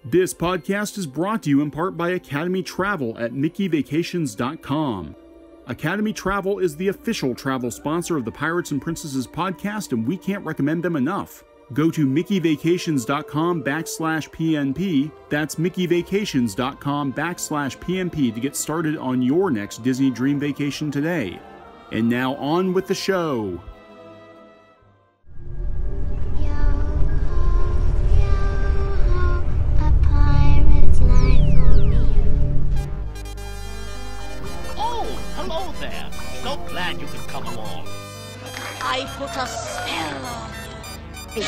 This podcast is brought to you in part by Academy Travel at MickeyVacations.com. Academy Travel is the official travel sponsor of the Pirates and Princesses podcast, and we can't recommend them enough. Go to MickeyVacations.com/PNP. That's MickeyVacations.com/PNP to get started on your next Disney dream vacation today. And now on with the show. Hello there. So glad you could come along. I put a spell on you.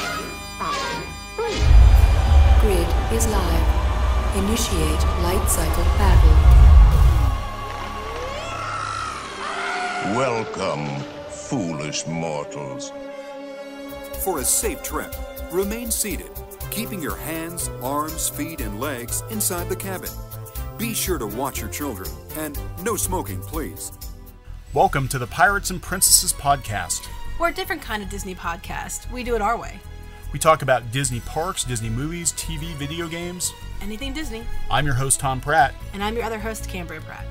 Grid is live. Initiate light cycle battle. Welcome, foolish mortals. For a safe trip, remain seated, keeping your hands, arms, feet, and legs inside the cabin. Be sure to watch your children, and no smoking, please. Welcome to the Pirates and Princesses podcast. We're a different kind of Disney podcast. We do it our way. We talk about Disney parks, Disney movies, TV, video games. Anything Disney. I'm your host, Thom Pratt. And I'm your other host, Kam Pratt.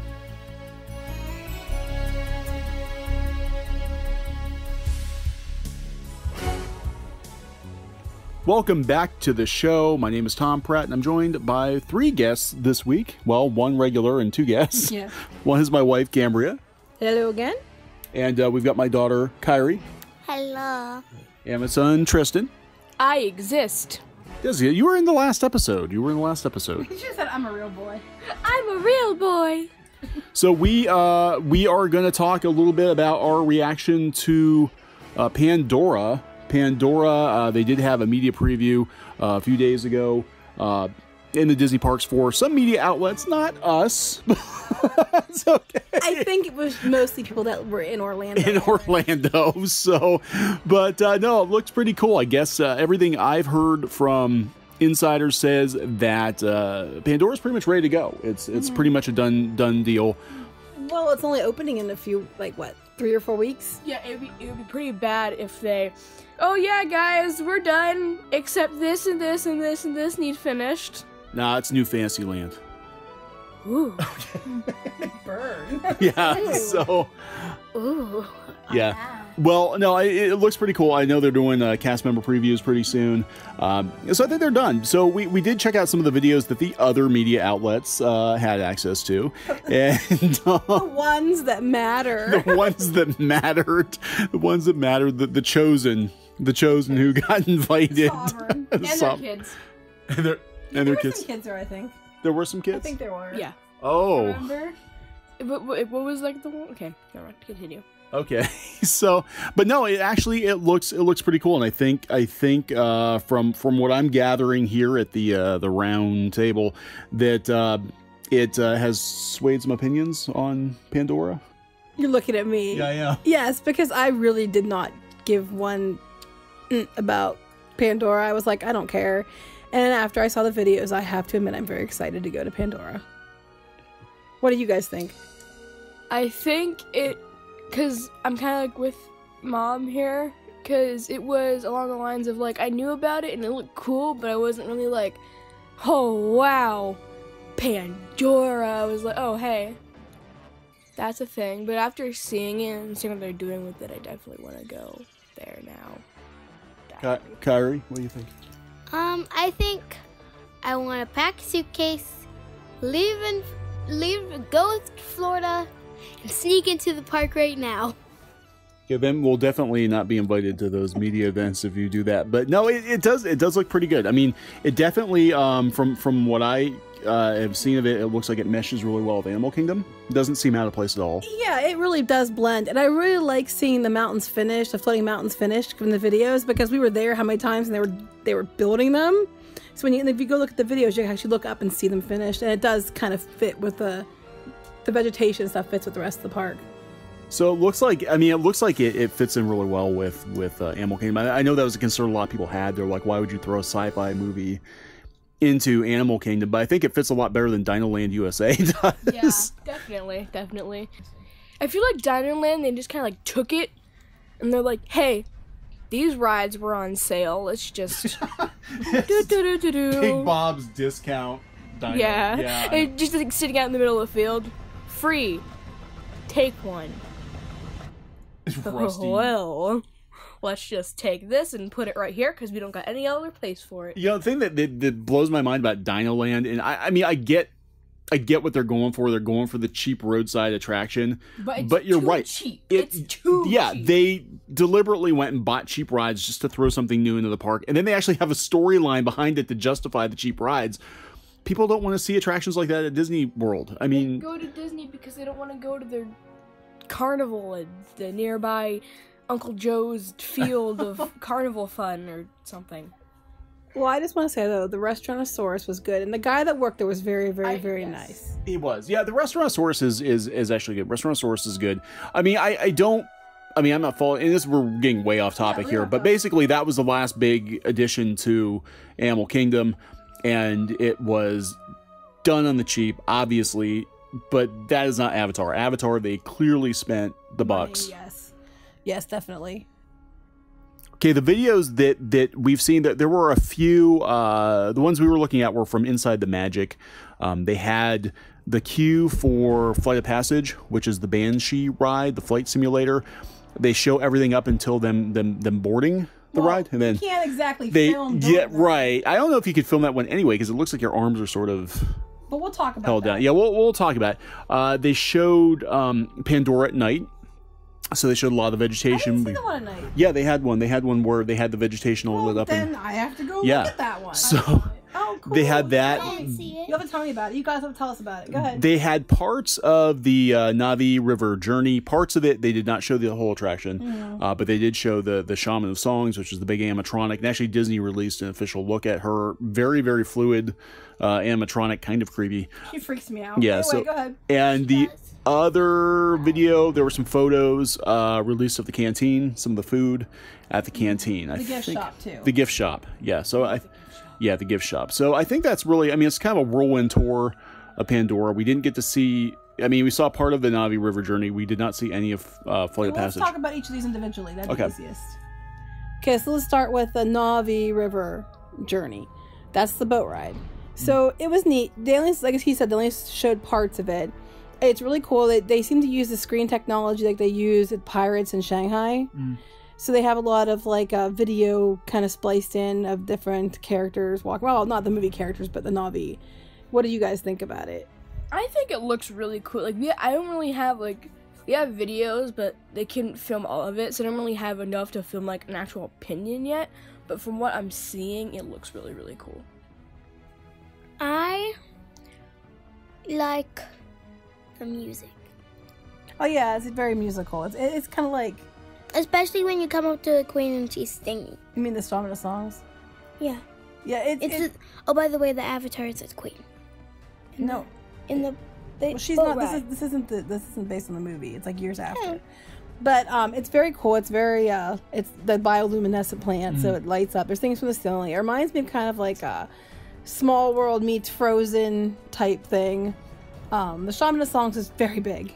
Welcome back to the show. My name is Thom Pratt, and I'm joined by three guests this week. Well, one regular and two guests. Yeah. One is my wife, Cambria. Hello again. And we've got my daughter, Kyrie. Hello. And my son, Tristan. I exist. You were in the last episode. You She said I'm a real boy. I'm a real boy. So we are going to talk a little bit about our reaction to Pandora. Pandora, they did have a media preview a few days ago in the Disney parks for some media outlets, not us. It's okay. I think it was mostly people that were in Orlando. So, but no, it looks pretty cool. I guess everything I've heard from insiders says that Pandora's pretty much ready to go. It's pretty much a done deal. Well, it's only opening in a few, 3 or 4 weeks? Yeah, it would be pretty bad if they, oh yeah guys, we're done, except this and this and this and this need finished. Nah, it's New Fantasyland. Ooh. Burn. Yeah, Ooh. so. Ooh. Yeah. Well, no, it looks pretty cool. I know they're doing cast member previews pretty soon. So I think they're done. So we did check out some of the videos that the other media outlets had access to. And The ones that matter. The ones that mattered. The chosen who got invited. Sovereign. And their kids. And their There were kids. some kids there, I think. There were some kids? I think there were. Yeah. Oh. Remember? What was the one? Okay, never mind. Continue. Okay, so, but no, it looks pretty cool, and I think from what I'm gathering here at the round table that it has swayed some opinions on Pandora. You're looking at me. Yeah. Yes, because I really did not give one about Pandora. I was like, I don't care. And after I saw the videos, I have to admit I'm very excited to go to Pandora. What do you guys think? I think because I'm kind of like with Mom here, because it was along the lines of I knew about it and it looked cool, but I wasn't really like, oh wow, Pandora. I was like, oh hey, that's a thing. But after seeing it and seeing what they're doing with it, I definitely want to go there now. Kyrie, what do you think? I think I want to pack a suitcase, go to Florida, and sneak into the park right now. Yeah, then we'll definitely not be invited to those media events if you do that. But no, it does look pretty good. I mean, it definitely from what I have seen of it, it looks like it meshes really well with Animal Kingdom. It doesn't seem out of place at all. Yeah, it really does blend. And I really like seeing the mountains finished, the floating mountains finished from the videos, because we were there how many times and they were building them. So if you go look at the videos, you can actually look up and see them finished, and it does kind of fit with the vegetation stuff fits with the rest of the park. So it looks like it fits in really well with Animal Kingdom. I know that was a concern a lot of people had. They're like, why would you throw a sci-fi movie into Animal Kingdom? But I think it fits a lot better than Dinoland USA does. Yeah, definitely. I feel like Dinoland, they just kind of took it, and they're like, hey, these rides were on sale. It's just Big Bob's discount dino. Yeah. And just like sitting out in the middle of the field, free. Take one. It's rusty. Well, let's just take this and put it right here because we don't got any other place for it. You know, the thing that blows my mind about Dino Land, and I mean, I get what they're going for. They're going for the cheap roadside attraction. But you're right. Cheap. It's too cheap. Yeah, they deliberately went and bought cheap rides just to throw something new into the park. And then they actually have a storyline behind it to justify the cheap rides. People don't want to see attractions like that at Disney World. I mean, they go to Disney because they don't want to go to their carnival at the nearby Uncle Joe's field of carnival fun or something. Well, I just want to say, though, the Restaurantosaurus was good. And the guy that worked there was very, very nice. He was. Yeah, the Restaurantosaurus is actually good. Restaurantosaurus is good. I mean, I'm not following, and this, we're getting way off topic here, but basically that was the last big addition to Animal Kingdom, and it was done on the cheap, obviously, but that is not Avatar. Avatar, they clearly spent the bucks. Yes. Yes, definitely. Okay, the videos that we've seen, that there were a few, the ones we were looking at were from Inside the Magic. They had the queue for Flight of Passage, which is the Banshee ride, the flight simulator. They show everything up until them boarding the ride, and then you can't exactly film. Yeah, right. I don't know if you could film that one anyway, because it looks like your arms are sort of. But we'll talk about held that. down. Yeah, we'll talk about it. They showed Pandora at night. So they showed a lot of the vegetation. I didn't see the one at night. Yeah, they had one. They had one where they had the vegetation all lit up. Then I have to go look at that one. So cool. They had that. I didn't see it. You have to tell me about it. You guys have to tell us about it. Go ahead. They had parts of the Navi River journey. Parts of it, they did not show the whole attraction, but they did show the Shaman of Songs, which is the big animatronic. And actually, Disney released an official look at her. Very, very fluid animatronic, kind of creepy. She freaks me out. Yeah, anyway, go ahead. And the other video, there were some photos released of the canteen, some of the food at the canteen. The gift shop, too. The gift shop, yeah. So the gift shop. So I think that's really, I mean, it's kind of a whirlwind tour of Pandora. We didn't get to see, I mean, we saw part of the Navi River journey. We did not see any of Flight of Passage. Let's talk about each of these individually. That'd be easiest. Okay, so let's start with the Navi River journey. That's the boat ride. So it was neat. They only, like he said, they only showed parts of it. It's really cool that they seem to use the screen technology like they use at Pirates in Shanghai. So they have a lot of like video kind of spliced in of different characters walking. Well, not the movie characters, but the Navi. What do you guys think about it? I think it looks really cool. Like I don't really have like, we have videos, but they couldn't film all of it, so I don't really have enough to film like an actual opinion yet. But from what I'm seeing, it looks really, really cool. I like the music. Oh yeah, it's very musical. It's kind of like, especially when you come up to the queen and she's singing. You mean the Thom and Songs? Yeah. Yeah, oh, by the way, the Avatar says queen. No. Well, she's not. This isn't based on the movie. It's like years after. But it's very cool. It's very it's the bioluminescent plant, so it lights up. There's things from the ceiling. It reminds me of kind of like a Small World meets Frozen type thing. The Shaman of Songs is very big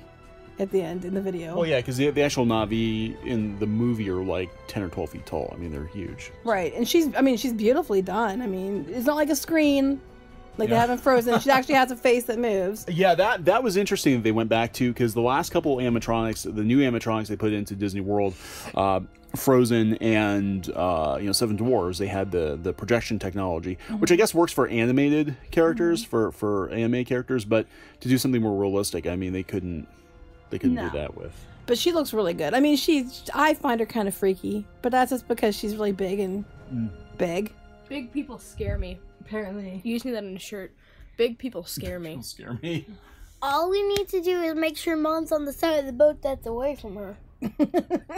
at the end in the video. Oh yeah, because the actual Navi in the movie are like 10 or 12 feet tall. I mean, they're huge. Right, and she's beautifully done. I mean, it's not like a screen like they have in Frozen. She actually has a face that moves. Yeah, that was interesting that they went back to, because the last couple of animatronics, the new animatronics they put into Disney World, Frozen and Seven Dwarfs, they had the projection technology, which I guess works for animated characters, for anime characters, but to do something more realistic, I mean, they couldn't do that with. But she looks really good. I mean, I find her kind of freaky, but that's just because she's really big and big. Big people scare me. Apparently. You just need that in a shirt. Big people scare me. People scare me. All we need to do is make sure Mom's on the side of the boat that's away from her.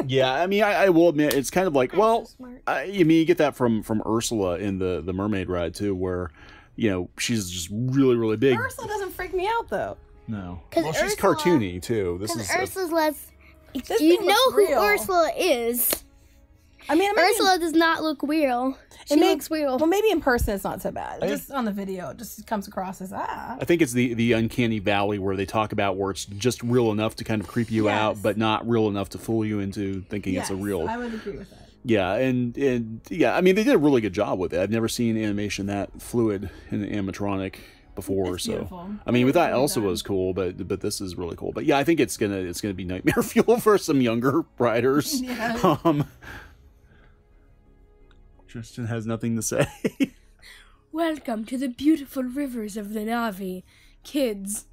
Yeah, I mean, I will admit, it's kind of like, So you get that from Ursula in the Mermaid ride too, where, she's just really, really big. Ursula doesn't freak me out though. No. Well, she's cartoony too. Ursula's less. You know who Ursula is. I mean, Ursula does not look real. She looks real. Well, maybe in person it's not so bad. Just on the video, it just comes across as I think it's the uncanny valley where they talk about where it's just real enough to kind of creep you out, but not real enough to fool you into thinking it's a real. I would agree with that. Yeah, and yeah, I mean they did a really good job with it. I've never seen animation that fluid in animatronic before. It's so beautiful. I mean, we thought Really Elsa done. was cool, but this is really cool. But yeah, I think it's gonna be nightmare fuel for some younger riders. Yeah. Tristan has nothing to say. Welcome to the beautiful rivers of the Navi, kids.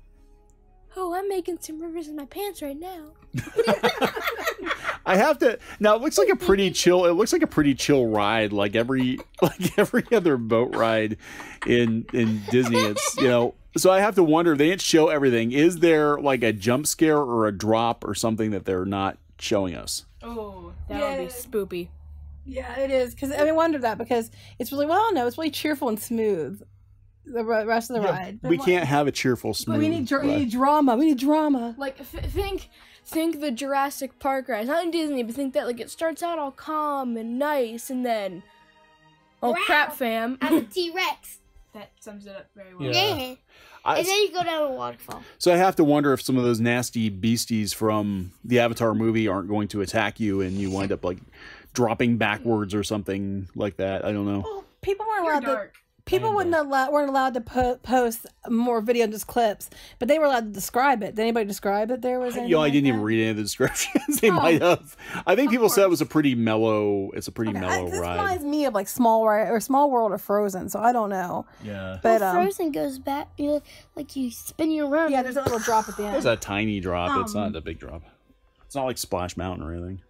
Oh, I'm making some rivers in my pants right now. I have to now. It looks like a pretty chill. It looks like a pretty chill ride, like every other boat ride in Disney. It's So I have to wonder if they didn't show everything. Is there like a jump scare or a drop or something that they're not showing us? Oh, that would be spoopy. Yeah, it is. Because I wonder that because it's really it's really cheerful and smooth. The rest of the ride. We can't have a cheerful, smooth. We need drama. We need drama. Like think the Jurassic Park ride. It's not in Disney, but think that like it starts out all calm and nice, and then crap, fam. I'm a T-Rex. That sums it up very well. Yeah. And then you go down a waterfall. So I have to wonder if some of those nasty beasties from the Avatar movie aren't going to attack you, and you wind up like dropping backwards or something like that. I don't know. Well, people weren't allowed to. People weren't allowed to post more video, just clips, but they were allowed to describe it. Did anybody describe that there was? I didn't even read any of the descriptions. They might have. I think people said it was a pretty mellow. It's a pretty mellow this ride. reminds me of like Small World or Frozen, so I don't know. Yeah. But Frozen goes back. You spin you around. Yeah, there's a little drop at the end. There's a tiny drop. It's not a big drop. It's not like Splash Mountain or anything.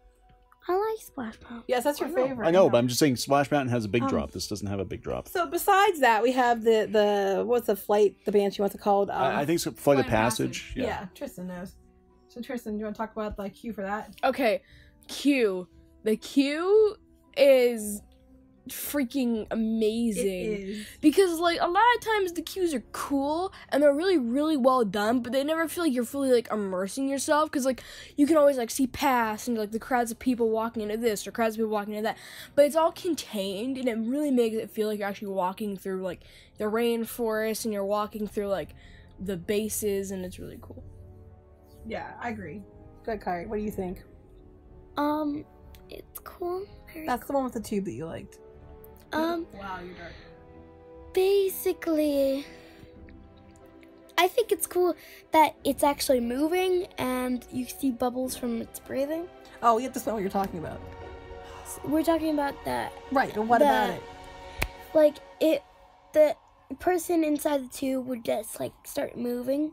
I like Splash Mountain. Yes, that's your favorite. I know, but I'm just saying Splash Mountain has a big drop. This doesn't have a big drop. So besides that, we have the what's the flight, the Banshee, what's it called? I think it's Flight of Passage. Yeah, Tristan knows. So Tristan, do you want to talk about the queue for that? Okay, queue. The queue is freaking amazing. It is. Because like a lot of times the queues are cool and they're really, really well done, but they never feel like you're fully like immersing yourself, because like you can always like see past and like the crowds of people walking into this or crowds of people walking into that, but it's all contained and it really makes it feel like you're actually walking through like the rainforest and you're walking through like the bases, and it's really cool. Yeah, I agree. Good, Kyrie. What do you think? It's cool. That's the one with the tube that you liked. Wow, you're dark. Basically, I think it's cool that it's actually moving and you see bubbles from its breathing. Oh, yeah, that's not what you're talking about. We're talking about that. Right, but what about it? Like, the person inside the tube would just, like, start moving,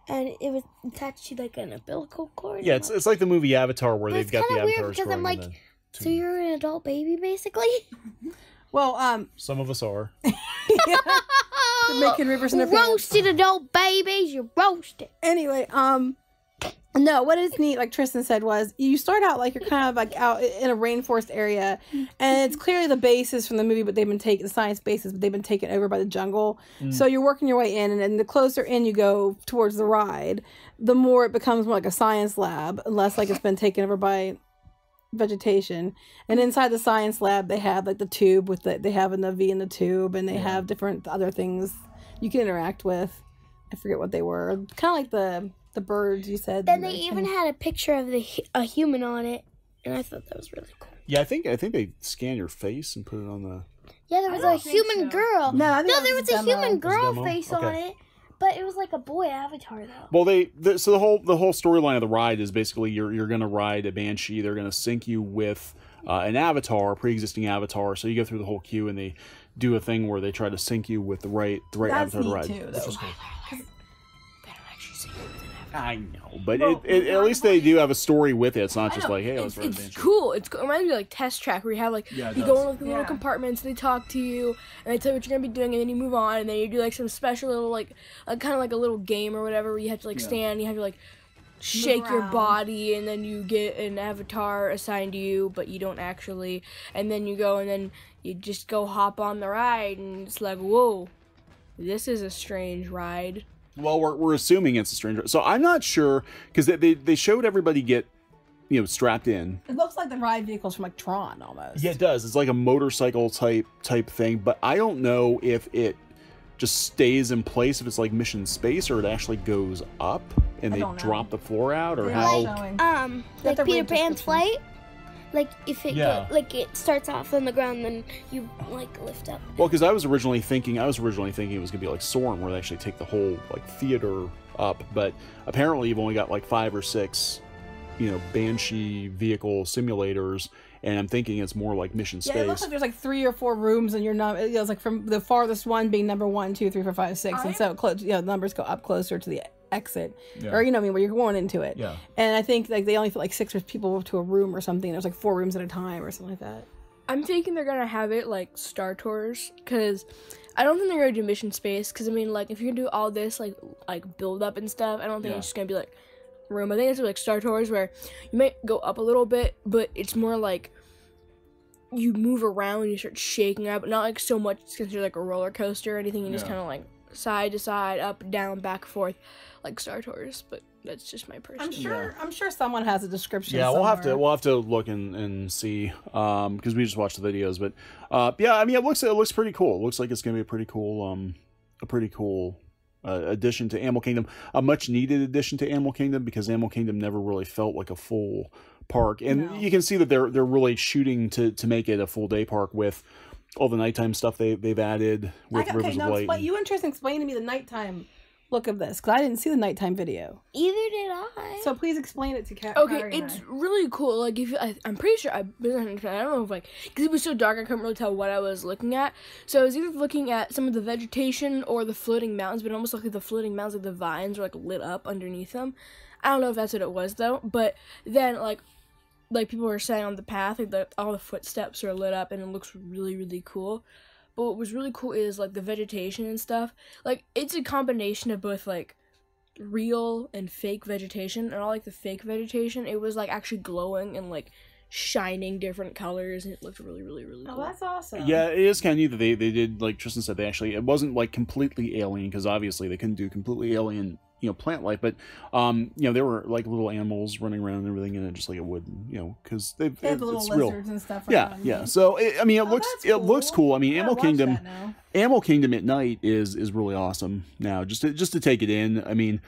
and it was attached to, like, an umbilical cord. Yeah, it's like the movie Avatar where But they've it's got the kinda weird avatars because I'm growing like, in the so tube. you're an adult baby, basically? Well, Some of us are. they're making rivers in their pants. Roasted adult babies, you're roasted. Anyway, no, what is neat, like Tristan said, was you start out like you're kind of like out in a rainforest area, and it's clearly the bases from the movie, but they've been taken, the science bases, but they've been taken over by the jungle. So you're working your way in, and then the closer in you go towards the ride, the more it becomes more like a science lab, unless like it's been taken over by vegetation. And inside the science lab, they have like the tube with they have a Navi in the tube, and they have different other things you can interact with. I forget what they were. Kind of like the birds you said. Then they even had a picture of a human on it, and I thought that was really cool. Yeah, I think they scan your face and put it on the. Yeah, there was a human girl. No, I think that there was was a a demo. human girl demo? face on Okay. it, but it was like a boy avatar though. Well, so the whole storyline of the ride is basically you're gonna ride a Banshee. They're gonna sync you with an avatar, pre-existing avatar. So you go through the whole queue, and they do a thing where they try to sync you with the right That's avatar to neat ride. too, though. I know, but at least they do have a story with it. It's not just like, hey, let's ride a It's Banshee. cool. It reminds me of like Test Track, where you have like Yeah, it you does. go in like the little compartments, they talk to you, and they tell you what you're gonna be doing, and then you move on, and then you do like some special little like kind of like a little game or whatever, where you have to like stand, you have to like shake your around. body, and then you get an avatar assigned to you, but you don't actually, and then you go and then you just go hop on the ride, and it's like, whoa, this is a strange ride. Well, we're assuming it's a stranger. So I'm not sure, because they showed everybody get, strapped in. It looks like the ride vehicles from like Tron almost. Yeah, it does. It's like a motorcycle type thing, but I don't know if it just stays in place, if it's like Mission Space, or it actually goes up and I they don't know. drop the floor out, or They're how. not showing. Like the Peter range Pan's description. flight. Like if it like it starts off on the ground, then you like lift up. Well, because I was originally thinking it was gonna be like Soarin', where they actually take the whole like theater up, but apparently you've only got like 5 or 6, you know, Banshee vehicle simulators, and I'm thinking it's more like Mission Space. Yeah, it looks like there's like 3 or 4 rooms, and you're not. It was like from the farthest one being number 1, 2, 3, 4, 5, 6, and so close. You know, the numbers go up closer to the exit, or you know, what I mean, where you're going into it. Yeah. And I think like they only fit like 6 people to a room or something. There's like 4 rooms at a time or something like that. I'm thinking they're gonna have it like Star Tours, because I don't think they're gonna do Mission Space. Because I mean, like if you're gonna do all this like build up and stuff, I don't think it's just gonna be like room. I think it's like Star Tours, where you might go up a little bit, but it's more like you move around and you start shaking up, not like so much because you're like a roller coaster or anything. You just kind of like side to side, up, down, back, forth, like Star Tours. But that's just my personal. I'm sure someone has a description. Yeah, somewhere. we'll have to look and see, because we just watched the videos. But yeah, I mean, it looks pretty cool. It looks like it's gonna be a pretty cool addition to Animal Kingdom, a much needed addition to Animal Kingdom, because Animal Kingdom never really felt like a full park, and you can see that they're really shooting to make it a full day park with all the nighttime stuff they've added with Rivers of Light. You interesting explain to me the nighttime look of this, because I didn't see the nighttime video. Either did I. So please explain it to Kat. Okay, it's really cool. Like if I'm pretty sure I don't know if like, because it was so dark I couldn't really tell what I was looking at. So I was either looking at some of the vegetation or the floating mountains, but it almost looked like the floating mountains, like the vines were like lit up underneath them. I don't know if that's what it was though. But then like people were saying on the path, like all the footsteps are lit up and it looks really, really cool. But what was really cool is like the vegetation and stuff. Like it's a combination of both like real and fake vegetation, and I like the fake vegetation. It was like actually glowing and like shining different colors, and it looked really, really, really cool. Oh, that's awesome. Yeah, it is kind of neat that they did, like Tristan said, it wasn't like completely alien, because obviously they couldn't do completely alien, you know, plant life, but you know, there were like little animals running around and everything in it, just like it would, you know, because they have the little lizards and stuff. Yeah. So I mean, it looks cool. I mean, Animal Kingdom at night is really awesome. Now, just to take it in. I mean,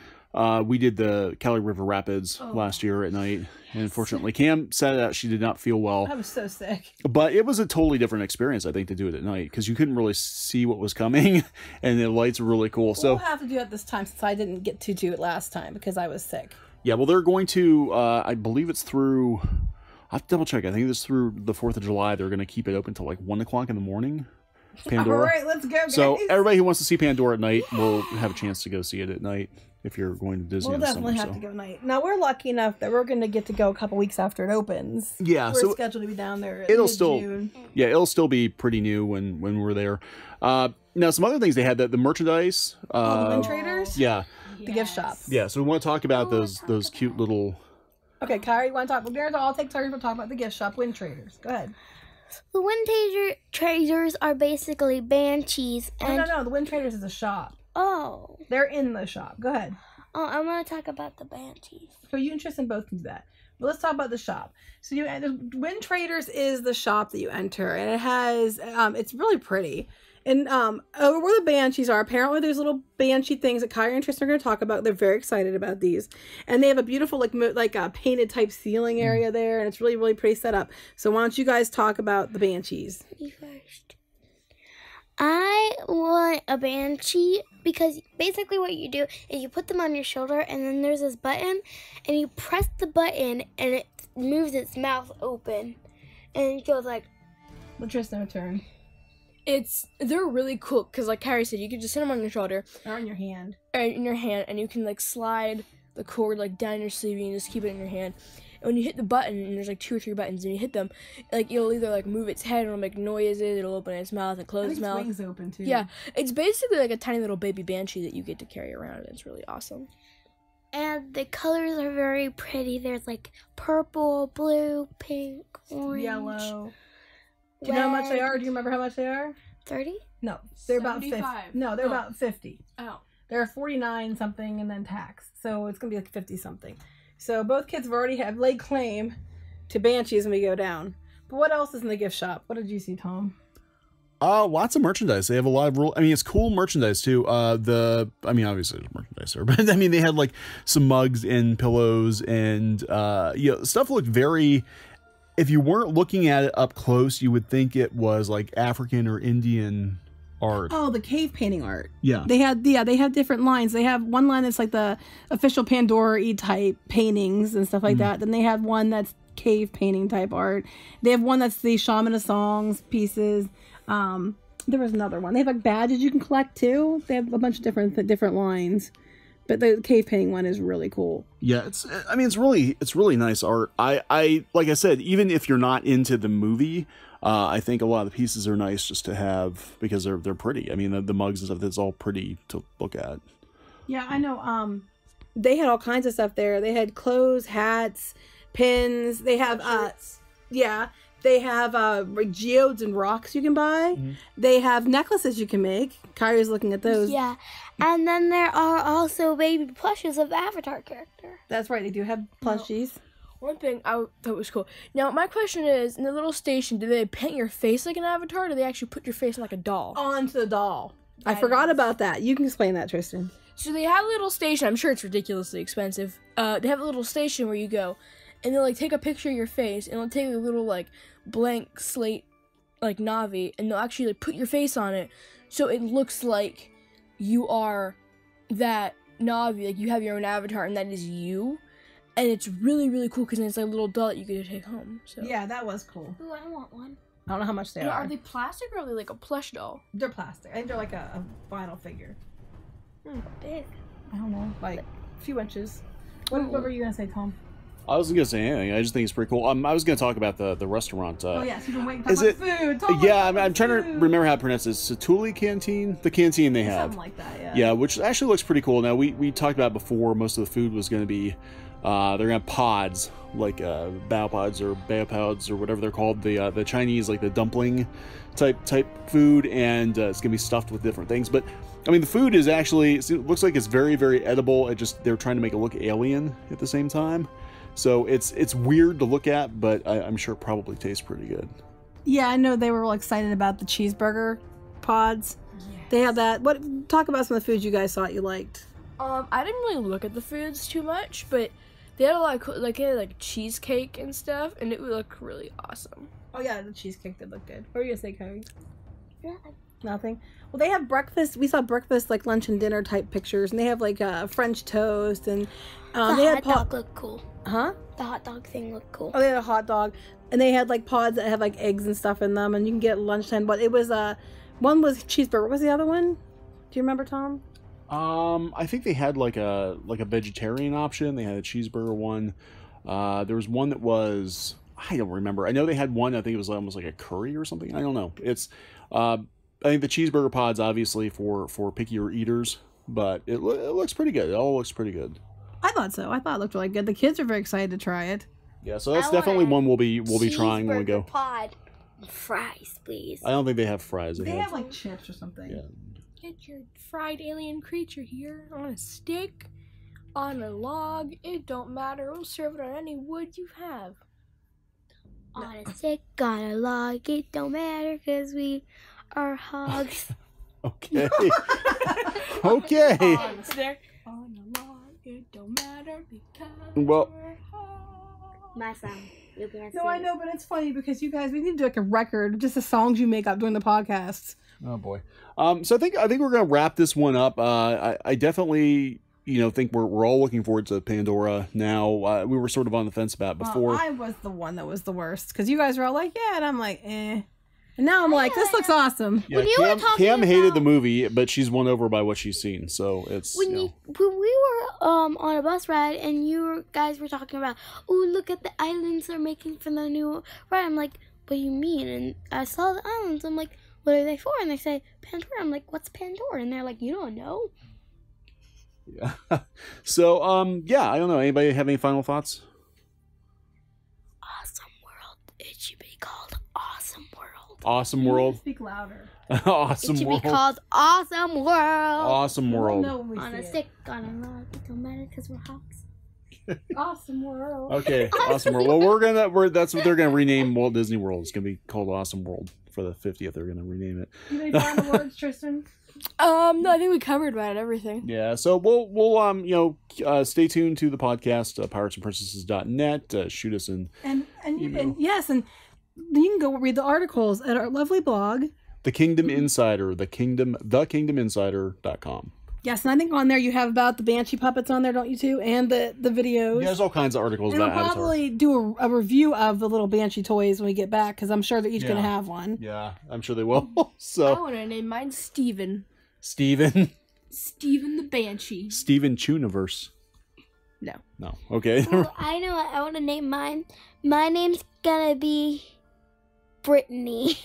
we did the Cali River Rapids last year at night, and unfortunately, Cam said that she did not feel well. I was so sick. But it was a totally different experience, I think, to do it at night, because you couldn't really see what was coming, and the lights were really cool. So we'll have to do it this time, since I didn't get to do it last time because I was sick. Yeah, well, they're going to, I believe it's through, I have to double check. I think it's through the 4th of July. They're going to keep it open till like 1 o'clock in the morning. Pandora. All right, let's go, guys. So everybody who wants to see Pandora at night will have a chance to go see it at night if you're going to Disney. We'll definitely have to go at night. Now, we're lucky enough that we're going to get to go a couple weeks after it opens. Yeah, we're scheduled to be down there. It'll still be pretty new when we're there. Now, some other things they had, the merchandise. The Wind Traders. Yeah. The gift shop. Yeah, so we want to talk about those cute little. Okay, Kyrie, you want to talk? Well, I'll take turns for talking about the gift shop, Wind Traders. Go ahead. The Wind Traders are basically Banshees. And No, the Wind Traders is a shop. Oh. They're in the shop. Go ahead. Oh, I'm going to talk about the Banshees. So you interested in both can do that. But let's talk about the shop. So the Wind Traders is the shop that you enter, and it has it's really pretty. And over where the Banshees are, apparently there's little Banshee things that Kyrie and Tristan are going to talk about. They're very excited about these. And they have a beautiful like a painted type ceiling area there, and it's really, really pretty set up. So why don't you guys talk about the Banshees? Me first. I want a Banshee because basically what you do is you put them on your shoulder, and then there's this button, and you press the button, and it moves its mouth open, and it goes like... Well, Tristan, turn. They're really cool, because like Kyrie said, you can just sit them on your shoulder. Or in your hand. Or in your hand, and you can like slide the cord like down your sleeve and just keep it in your hand. And when you hit the button, and there's like 2 or 3 buttons, and you hit them, like it'll either like move its head, it'll make noises, it'll open its mouth and close its mouth. Its wings open too. Yeah, it's basically like a tiny little baby Banshee that you get to carry around, and it's really awesome. And the colors are very pretty. There's like purple, blue, pink, orange, yellow. Do you know how much they are? Do you remember how much they are? 30? No, they're 75. about 50. No, they're about 50. Oh. They're 49 something and then tax. So it's going to be like 50 something. So both kids have laid claim to Banshees when we go down. But what else is in the gift shop? What did you see, Tom? Lots of merchandise. They have a lot of it's cool merchandise too. Obviously there's merchandise there, but I mean, they had like some mugs and pillows and, stuff looked very if you weren't looking at it up close, you would think it was like African or Indian art. Oh, the cave painting art. Yeah. They have different lines. They have one line that's like the official Pandora type paintings and stuff like that. Then they have one that's cave painting type art. They have one that's the Shaman of Songs pieces. There was another one. They have like badges you can collect too. They have a bunch of different lines. But the cave painting one is really cool. Yeah, it's really nice art. I like I said, even if you're not into the movie, I think a lot of the pieces are nice just to have because they're pretty. I mean, the mugs and stuff, that's all pretty to look at. Yeah, I know. They had all kinds of stuff there. They had clothes, hats, pins. They have they have like geodes and rocks you can buy. They have necklaces you can make. Kyrie's looking at those. Yeah, and then there are also baby plushes of the Avatar character. That's right. They do have plushies. One thing I thought was cool. Now, my question is, in the little station, do they paint your face like an avatar, or do they actually put your face like a doll? Onto the doll. I forgot about that. You can explain that, Tristan. So they have a little station. I'm sure it's ridiculously expensive. They have a little station where you go, and they'll like take a picture of your face, and they'll take a little like blank slate, like Navi, and they'll actually like put your face on it, so it looks like you are that Navi, like you have your own avatar, and that is you. And it's really, really cool because it's like a little doll that you get to take home. So Yeah, that was cool. Ooh, I want one. I don't know how much they yeah, are. are they plastic or are they like a plush doll? They're plastic. I think they're like a vinyl figure. Big. I don't know, like a few inches. What were you gonna say, Tom? I wasn't gonna say anything. I just think it's pretty cool. I was gonna talk about the restaurant. Oh yes, you've been waiting to talk is about it? food. Yeah, I'm trying to remember how to pronounce it. Satuli Canteen, the canteen they have. Something like that. Yeah. Yeah, which actually looks pretty cool. Now we talked about before. Most of the food was gonna be. They're gonna have pods like bao pods or bao pods or whatever they're called. The Chinese like the dumpling type food, and it's gonna be stuffed with different things. But I mean, the food is actually it looks like it's very, very edible. It just they're trying to make it look alien at the same time. So it's weird to look at, but I'm sure it probably tastes pretty good. Yeah, I know they were all excited about the cheeseburger pods. Yes. They have that. Talk about some of the foods you guys thought you liked. I didn't really look at the foods too much, but they had a lot of they had like cheesecake and stuff, and it would look really awesome. Oh yeah, the cheesecake did look good. What were you gonna say, Kyrie? Nothing. Nothing. Well, they have breakfast. We saw breakfast like lunch and dinner type pictures, and they have like French toast and The they hot had dog looked cool. Huh? The hot dog thing looked cool. Oh, they had a hot dog, and they had like pods that have like eggs and stuff in them, and you can get lunchtime. But it was one was cheeseburger. What was the other one? Do you remember, Tom? I think they had like a vegetarian option. They had a cheeseburger one. There was one that was I don't remember. I know they had one. I think it was almost like a curry or something. I don't know. It's I think the cheeseburger pod's obviously for pickier eaters, but it looks pretty good. It all looks pretty good. I thought so. I thought it looked really good. The kids are very excited to try it. Yeah, so that's definitely one we'll be trying when we go. Pod. Fries, please. I don't think they have fries. They have like chips or something. Yeah. Get your fried alien creature here on a stick, on a log. It don't matter. We'll serve it on any wood you have. On a stick, on a log, it don't matter because we are hogs. Okay. Okay. On a stick, on a log, it don't matter because Well- we're hogs. My song. You can't No, sing I it. know, but it's funny because you guys, we need to do like a record, just the songs you make up during the podcasts. Oh boy. So I think we're gonna wrap this one up. I definitely think we're all looking forward to Pandora now. We were sort of on the fence about before. Well, I was the one that was the worst because you guys were all like, yeah, and I'm like, eh. And now I'm like, this looks awesome. Yeah, When you were Cam talking hated about- the movie, but she's won over by what she's seen. So it's When we were on a bus ride and guys were talking about, oh, look at the islands they're making for the new ride. I'm like, what do you mean? And I saw the islands. I'm like, what are they for? And they say Pandora. I'm like, what's Pandora? And they're like, you don't know. Yeah. So yeah, I don't know. Anybody have any final thoughts? Awesome World. It should be called Awesome World. Awesome World. Speak louder. Awesome It should World. be called Awesome World. Awesome World. No, when we On see a it. stick, on a log, it don't matter because we're hogs. Awesome World. Okay, Awesome World. Well, that's what they're gonna rename Walt Disney World. It's gonna be called Awesome World for the 50th, they're going to rename it. Any final words, Tristan? No, I think we covered about everything. Yeah, so we'll stay tuned to the podcast, piratesandprincesses.net. Shoot us an email. And yes, and you can go read the articles at our lovely blog, The Kingdom Insider, thekingdominsider.com. Yes, and I think on there you have about the Banshee puppets on there, don't you too? And the videos. Yeah, there's all kinds of articles and about we'll probably do a review of the little Banshee toys when we get back, because I'm sure they're each going to have one. Yeah, I'm sure they will. I So want to name mine Steven. Steven Steven the Banshee. Steven Tuniverse. No. No. Okay. Well, I know what I want to name mine. My name's gonna be Brittany.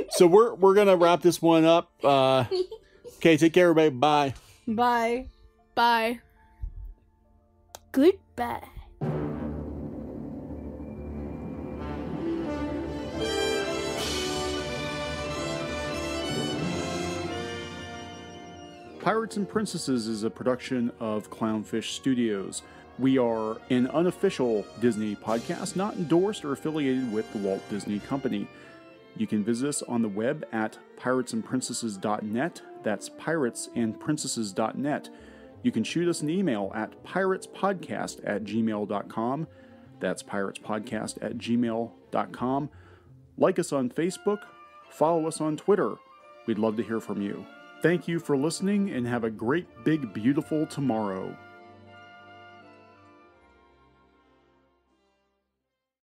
So we're gonna wrap this one up. Okay, take care, everybody. Bye. Bye. Bye. Goodbye. Pirates and Princesses is a production of Clownfish Studios. We are an unofficial Disney podcast, not endorsed or affiliated with the Walt Disney Company. You can visit us on the web at piratesandprincesses.net. That's piratesandprincesses.net. You can shoot us an email at piratespodcast@gmail.com. That's piratespodcast@gmail.com. Like us on Facebook. Follow us on Twitter. We'd love to hear from you. Thank you for listening and have a great, big, beautiful tomorrow.